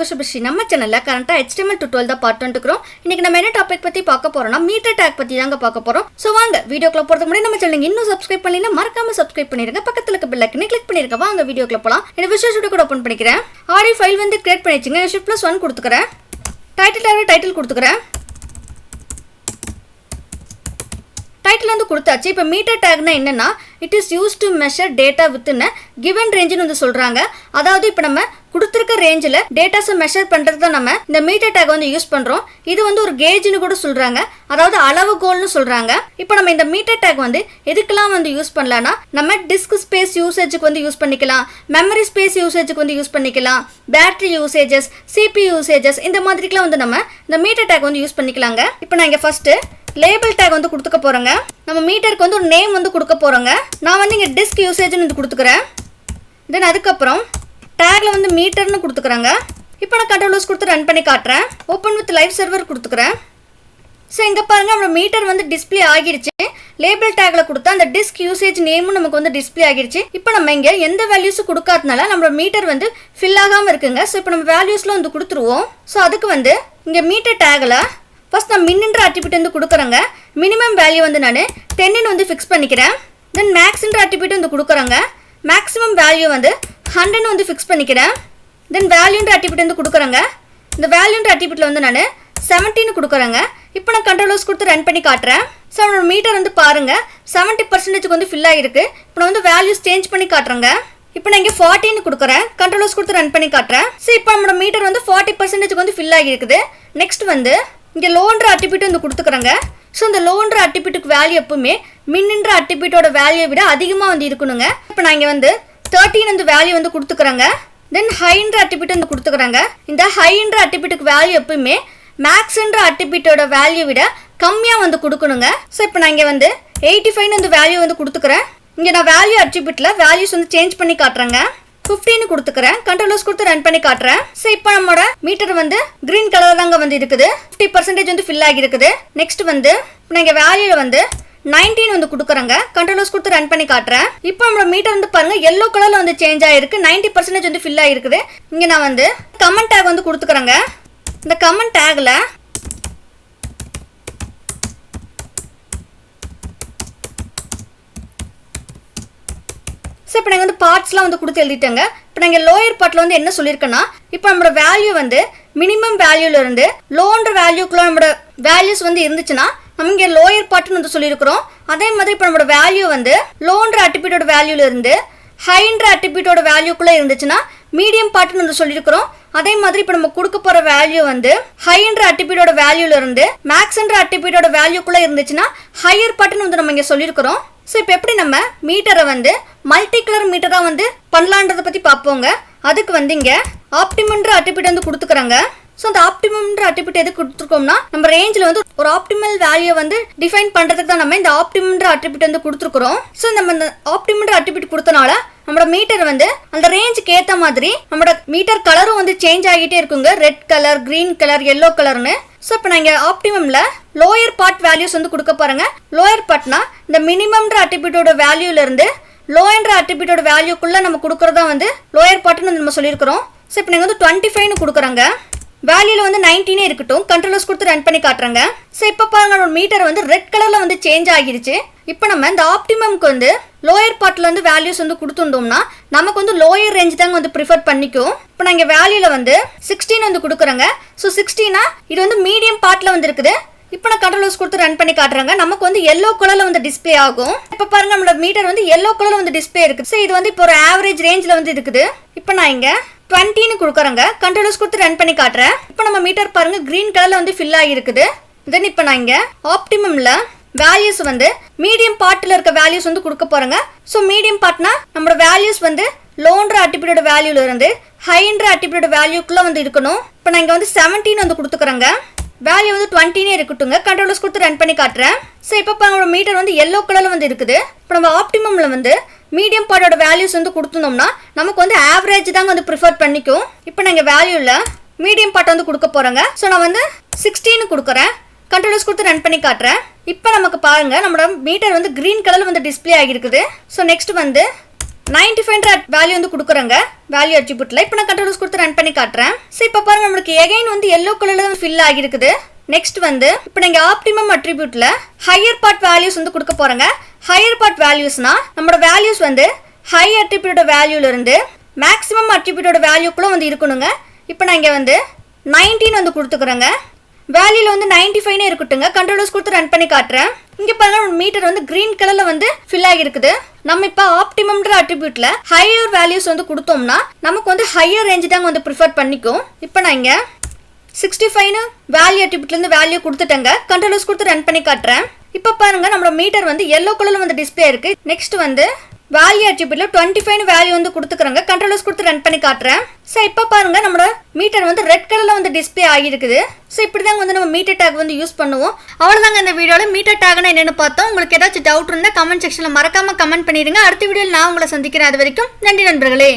உங்க சுபிஷி நம்ம சேனல்ல கரண்டா HTML tutorial தான் பார்த்துட்டு இருக்கோம். இன்னைக்கு நம்ம என்ன டாபிக் பத்தி பார்க்க போறோம்னா மீட்டர் டாக் பத்தி தாங்க பார்க்க போறோம். சோ வாங்க வீடியோக்குள்ள போறதுக்கு முன்னாடி நம்ம சேனலை இன்னும் சப்ஸ்கிரைப் பண்ணலைனா மறக்காம சப்ஸ்கிரைப் பண்ணிருங்க. பக்கத்துல இருக்க பெல் ஐகானை கிளிக் பண்ணிருங்க. வாங்க வீடியோக்குள்ள போலாம். இந்த விஷுவல் ஷூட் கூட ஓபன் பண்ணிக்கிறேன். ஆடியோ ஃபைல் வந்து கிரியேட் பண்ணிச்சிங்க. shift+1 கொடுத்துக்கறேன். டைட்டில் கொடுத்துக்கறேன். டைட்டில் வந்து கொடுத்தாச்சு. இப்போ மீட்டர் டாக்னா என்னன்னா it is used to measure data within a given range னு வந்து சொல்றாங்க. அதாவது இப்போ நம்ம கொடுத்திருக்க ரேஞ்சில டேட்டாஸை மெஷர் பண்றது தான் நம்ம இந்த மீட்டர் டாக் வந்து யூஸ் பண்றோம். இது வந்து ஒரு கேஜ்னு கூட சொல்றாங்க. அதாவது அளவுகோல்னு சொல்றாங்க. இப்போ நம்ம இந்த மீட்டர் டாக் வந்து எதுக்கெல்லாம் வந்து யூஸ் பண்ணலாம்னா நம்ம டிஸ்க் ஸ்பேஸ் யூசேஜுக்கு வந்து யூஸ் பண்ணிக்கலாம், மெமரி ஸ்பேஸ் யூசேஜுக்கு வந்து யூஸ் பண்ணிக்கலாம், பேட்டரி யூசேஜஸ், CPU யூசேஜஸ் இந்த மாதிரிக்கெல்லாம் வந்து நம்ம இந்த மீட்டர் டாக் வந்து யூஸ் பண்ணிக்கலாங்க. இப்போ நான் இங்க ஃபர்ஸ்ட் லேபிள் டேக் வந்து கொடுத்துக்க போறேங்க. நம்ம மீட்டருக்கு வந்து ஒரு நேம் வந்து கொடுக்க போறோங்க. நான் வந்து இங்க டிஸ்க் யூசேஜ்னு வந்து கொடுத்துக்கிறேன். தென் அதுக்கப்புறம் டேக்ல வந்து மீட்டர்னு கொடுத்துக்கிறேங்க. இப்போ நான் கண்ட்ரோல்ஸ் கொடுத்து ரன் பண்ணி காட்டுறேன். ஓப்பன் வித் லைவ் சர்வர் கொடுத்துக்கிறேன். ஸோ இங்கே பாருங்க நம்ம மீட்டர் வந்து டிஸ்பிளே ஆகிருச்சு. லேபிள் டேக்ல கொடுத்தா அந்த டிஸ்க் யூசேஜ் நேமும் நமக்கு வந்து டிஸ்பிளே ஆகிருச்சு. இப்போ நம்ம இங்கே எந்த வேல்யூஸும் கொடுக்காதனால நம்ம மீட்டர் வந்து ஃபில் ஆகாமல் இருக்குங்க. ஸோ இப்போ நம்ம வேல்யூஸ்லாம் வந்து கொடுத்துருவோம். ஸோ அதுக்கு வந்து இங்கே மீட்டர் டேக்ல ஃபர்ஸ்ட் நான் மின்ன்ற அட்ரிபியூட் வந்து கொடுக்குறேங்க. மினிமம் வேல்யூ வந்து நான் 10 வந்து ஃபிக்ஸ் பண்ணிக்கிறேன். தென் மேக்ஸ்ன்ற அட்ரிபியூட் வந்து கொடுக்குறேங்க. மேக்ஸிமம் வேல்யூ வந்து 100 வந்து ஃபிக்ஸ் பண்ணிக்கிறேன். தென் வேல்யூன்ற அட்ரிபியூட் வந்து கொடுக்குறேங்க. இந்த வேல்யூன்ற அட்ரிபியூட்ல வந்து நான் 17 கொடுக்குறேங்க. இப்போ நான் கண்ட்ரோல்ஸ் கொடுத்து ரன் பண்ணி காட்டுறேன். ஸோ நம்மளோட மீட்டர் வந்து பாருங்க 70% வந்து ஃபில் ஆகிருக்கு. இப்போ நான் வந்து வேல்யூஸ் சேஞ்ச் பண்ணி காட்டுறேங்க. இப்போ நான் இங்கே 14 கொடுக்குறேன். கண்ட்ரோல்ஸ் கொடுத்து ரன் பண்ணி காட்டுறேன். ஸோ இப்போ நம்மளோட மீட்டர் வந்து 40% வந்து ஃபில் ஆகிருக்குது. நெக்ஸ்ட் வந்து இங்கே லோன்ற அட்ரிபியூட் வந்து கொடுத்துக்கிறேங்க. ஸோ இந்த லோன்ற அட்ரிபியூட்டுக்கு வேல்யூ எப்பவுமே மின்ன்ற அட்ரிபியூட்டோட வேல்யூவை விட அதிகமாக வந்து இருக்கணுங்க. இப்போ நான் இங்கே வந்து 13 வந்து வேல்யூ வந்து கொடுத்துக்கிறேங்க. தென் ஹைன்ற அட்ரிபியூட் வந்து கொடுத்துக்கிறேங்க. இந்த ஹைன்ற அட்ரிபியூட்டுக்கு வேல்யூ எப்பவுமே மேக்ஸ்ன்ற அட்ரிபியூட்டோட வேல்யூ விட கம்மியாக வந்து கொடுக்கணுங்க. ஸோ இப்போ நான் இங்கே வந்து 85 வந்து வேல்யூ வந்து கொடுத்துக்கிறேன். இங்கே நான் வேல்யூ அட்ரிபியூட்ல வேல்யூஸ் வந்து சேஞ்ச் பண்ணி காட்டுறேங்க. 15 கொடுத்துக்கிறேன். கண்ட்ரோல்ஸ் கொடுத்து ரன் பண்ணி காட்டுறேன். ஸோ இப்போ நம்மளோட மீட்டர் வந்து கிரீன் கலர் தாங்க வந்து இருக்குது. 50% வந்து ஃபில் ஆகி இருக்குது. நெக்ஸ்ட் வந்து நான் இங்கே வேல்யூல வந்து 19 வந்து கொடுக்குறேங்க. கண்ட்ரோல்ஸ் கொடுத்து ரன் பண்ணி காட்டுறேன். இப்போ நம்மளோட மீட்டர் வந்து பாருங்க எல்லோ கலர்ல வந்து சேஞ்ச் ஆயிருக்கு. 90% வந்து ஃபில் ஆகிருக்குது. இங்கே நான் வந்து கமெண்ட் டேக் வந்து கொடுத்துக்கிறேங்க. இந்த கமெண்ட் டேக்ல இப்போ நாங்கள் வந்து பார்ட்ஸ்லாம் வந்து கொடுத்து எழுதிட்டேங்க. இப்போ நாங்கள் லோயர் பார்ட்டில் வந்து என்ன சொல்லியிருக்கேன்னா இப்போ நம்மளோட வேல்யூ வந்து மினிமம் வேல்யூலேருந்து லோன்ற வேல்யூக்குள்ள நம்மளோட வேல்யூஸ் வந்து இருந்துச்சுன்னா நம்ம இங்கே லோயர் பார்ட்னு வந்து சொல்லியிருக்கிறோம். அதே மாதிரி இப்போ நம்மளோட வேல்யூ வந்து லோன்ற அட்ரிபியூட்டோட வேல்யூலேருந்து ஹைன்ற அட்ரிபியூட்டோட வேல்யூக்குள்ளே இருந்துச்சுன்னா மீடியம் பார்ட்னு வந்து சொல்லியிருக்கிறோம். அதே மாதிரி இப்போ நம்ம கொடுக்க போகிற வேல்யூ வந்து ஹைன்ற அட்ரிபியூட்டோட வேல்யூலேருந்து மேக்ஸ்ன்ற அட்ரிபியூட்டோட வேல்யூக்குள்ளே இருந்துச்சுன்னா ஹையர் பார்ட்னு வந்து நம்ம இங்கே சொல்லியிருக்கிறோம். ஸோ இப்போ எப்படி நம்ம மீட்டரை வந்து மல்டி கலர் மீட்டராக வந்து பண்ணலான்றதை பற்றி பார்ப்போங்க. அதுக்கு வந்து இங்கே ஆப்டிமம்ன்ற அட்ரிபியூட் வந்து கொடுத்துக்கிறாங்க. ஸோ அந்த ஆப்டிமம்ன்ற அட்ரிபியூட் எதுக்கு கொடுத்துருக்கோம்னா நம்ம ரேஞ்சில் வந்து ஒரு ஆப்டிமல் வேல்யூ வந்து டிஃபைன் பண்ணுறதுக்கு தான் நம்ம இந்த ஆப்டிமம்ன்ற அட்ரிபியூட் வந்து கொடுத்துருக்குறோம். ஸோ நம்ம இந்த ஆப்டிமம்ன்ற அட்ரிபியூட் கொடுத்தனால நம்மளோட மீட்டர் வந்து அந்த ரேஞ்சுக்கு ஏற்ற மாதிரி நம்மளோட மீட்டர் கலரும் வந்து சேஞ்ச் ஆகிட்டே இருக்குங்க. Red colour, green colour, yellow கலர்னு. ஸோ இப்போ நான் இங்கே ஆப்டிமம்ல லோயர் பார்ட் வேல்யூஸ் வந்து கொடுக்க பாருங்க. லோயர் பார்ட்னா இந்த மினிமம்ன்ற அட்ரிபியூட்டோட வேல்யூலேருந்து லோயன்ற அட்ரிபியூட்டோட வேல்யூக்குள்ள நம்ம கொடுக்குறதா வந்து லோயர் பார்ட்னு வந்து நம்ம சொல்லியிருக்கிறோம். ஸோ இப்போ நீங்கள் வந்து 25 கொடுக்குறாங்க. வேல்யூல வந்து 19 இருக்கட்டும். கண்ட்ரோல்ஸ் கொடுத்து ரன் பண்ணி காட்டுறாங்க. ஸோ இப்போ பாருங்க நம்ம மீட்டர் வந்து ரெட் கலர்ல வந்து சேஞ்ச் ஆகிருச்சு. இப்போ நம்ம இந்த ஆப்டிமம்க்கு வந்து லோயர் பார்ட்ல வந்து வேல்யூஸ் வந்து கொடுத்துட்டோம்னா நமக்கு வந்து லோயர் ரேஞ்ச் தாங்க வந்து ப்ரிஃபர் பண்ணிக்கும். இப்போ நான் இங்கே வேல்யூல வந்து 16 வந்து கொடுக்குறேங்க. ஸோ 16 இது வந்து மீடியம் பார்ட்ல வந்து இருக்குது. இப்போ நான் கண்ட்ரோல்ஸ் கொடுத்து ரன் பண்ணி காட்டுறாங்க. நமக்கு வந்து எல்லோ கலர்ல வந்து டிஸ்பிளே ஆகும். இப்போ பாருங்க நம்மளோட மீட்டர் வந்து எல்லோ கலர்ல வந்து டிஸ்பிளே இருக்குது. ஸோ இது வந்து இப்போ ஒரு ஆவரேஜ் ரேஞ்சில் வந்து இருக்குது. இப்போ நான் இங்க 20 கொடுக்குறேங்க. கண்ட்ரோல்ஸ் கொடுத்து ரன் பண்ணி காட்டுறேன். இப்போ நம்ம மீட்டர் பாருங்க கிரீன் கலர்ல வந்து ஃபில் ஆகிருக்குது. தென் இப்போ நான் இங்க ஆப்டிமம்ல வேல்யூஸ் வந்து மீடியம் பார்ட்ல இருக்க வேல்யூஸ் வந்து கொடுக்க போறேங்க. ஸோ மீடியம் பார்ட்னா நம்மளோட வேல்யூஸ் வந்து லோன்ற அட்ரிபியூட்டோட வேல்யூல இருந்து ஹைன்ற அட்ரிபியூட்டோட வேல்யூக்குள்ள வந்து இருக்கணும். இப்போ நான் இங்க வந்து 17 வந்து கொடுத்துக்கிறேங்க. வேல்யூ வந்து 20 இருக்கட்டுங்க. கண்ட்ரோல்ஸ் கொடுத்து ரன் பண்ணி காட்டுறேன். ஸோ இப்போ நம்மளோட மீட்டர் வந்து எல்லோ கலர்ல வந்து இருக்குது. இப்போ நம்ம ஆப்டிமம்ல வந்து மீடியம் பார்ட்டோட வேல்யூஸ் வந்து கொடுத்துனோம்னா நமக்கு வந்து ஆவரேஜ் தாங்க வந்து ப்ரிஃபர் பண்ணிக்கும். இப்போ நான் இங்கே வேல்யூல மீடியம் பார்ட் வந்து கொடுக்க போறேங்க. ஸோ நான் வந்து 16 கொடுக்குறேன். கண்ட்ரோல்ஸ் கொடுத்து ரன் பண்ணி காட்டுறேன். இப்போ நமக்கு பாருங்க நம்மளோட மீட்டர் வந்து கிரீன் கலர்ல வந்து டிஸ்பிளே ஆகிருக்குது. ஸோ நெக்ஸ்ட் வந்து 95ன்ற வேல்யூ வந்து கொடுக்குறேங்க வேல்யூ அட்ரிபியூட்ல. இப்போ நான் கண்ட்ரோல்ஸ் கொடுத்து ரன் பண்ணி காட்டுறேன். ஸோ இப்போ பாருங்க நம்மளுக்கு எகைன் வந்து எல்லோ கலர்ல தான் ஃபில் ஆகிருக்குது. நெக்ஸ்ட் வந்து இப்போ நீங்க ஆப்டிமம் அட்ரிபியூட்ல ஹையர் பார்ட் வேல்யூஸ் வந்து கொடுக்க போறேங்க. ஹையர் பார்ட் வேல்யூஸ்னா நம்மளோட வேல்யூஸ் வந்து ஹை அட்ரிபியூட்டோட வேல்யூல இருந்து மேக்ஸிமம் அட்ரிபியூட்டோட வேல்யூக்குள்ள வந்து இருக்கணுங்க. இப்போ நான் இங்க வந்து 19 வந்து கொடுத்துக்கிறேங்க. வேல்யூல வந்து 95 இருக்கட்டுங்க. கண்ட்ரோல்ஸ் கொடுத்து ரன் பண்ணி காட்டுறேன். இங்க பாருங்க மீட்டர் வந்து கிரீன் கலர்ல வந்து ஃபில் ஆகிருக்குது. நம்ம இப்போ ஆப்டிமம்ன்ற அட்ரிபியூட்ல ஹையர் வேல்யூஸ் வந்து கொடுத்தோம்னா நமக்கு வந்து ஹையர் ரேஞ்ச் தாங்க வந்து ப்ரிஃபர் பண்ணிக்கும். இப்போ நான் இங்க 65 வேல்யூ அட்ரிபியூட்ல இருந்து வேல்யூ கொடுத்துட்டேங்க. கண்ட்ரோல்ஸ் கொடுத்து ரன் பண்ணி காட்டுறேன். இப்போ பாருங்க நம்மளோட மீட்டர் வந்து எல்லோ கலர்ல வந்து டிஸ்ப்ளே இருக்கு. நெக்ஸ்ட் வந்து வேல்யூ அட்ரிபியூட்ல 25 வேல்யூ வந்து கொடுத்துக்கறங்க. கண்ட்ரோல்ஸ் கொடுத்து ரன் பண்ணி காட்டுறேன். ஸோ இப்போ பாருங்க நம்மளோட மீட்டர் வந்து ரெட் கலர்ல வந்து டிஸ்ப்ளே ஆகிருக்குது. ஸோ இப்படிதாங்க வந்து நம்ம மீட்டர் டேக் வந்து யூஸ் பண்ணுவோம். அவ்வளோதாங்க இந்த வீடியோல மீட்டர் டேக்னா என்னன்னு பார்த்தோம். உங்களுக்கு ஏதாச்சும் டவுட் இருந்தால் கமெண்ட் செக்ஷன்ல மறக்காம கமெண்ட் பண்ணிடுங்க. அடுத்த வீடியோவில் நான் உங்களை சந்திக்கிறேன். அது வரைக்கும் நன்றி நண்பர்களே.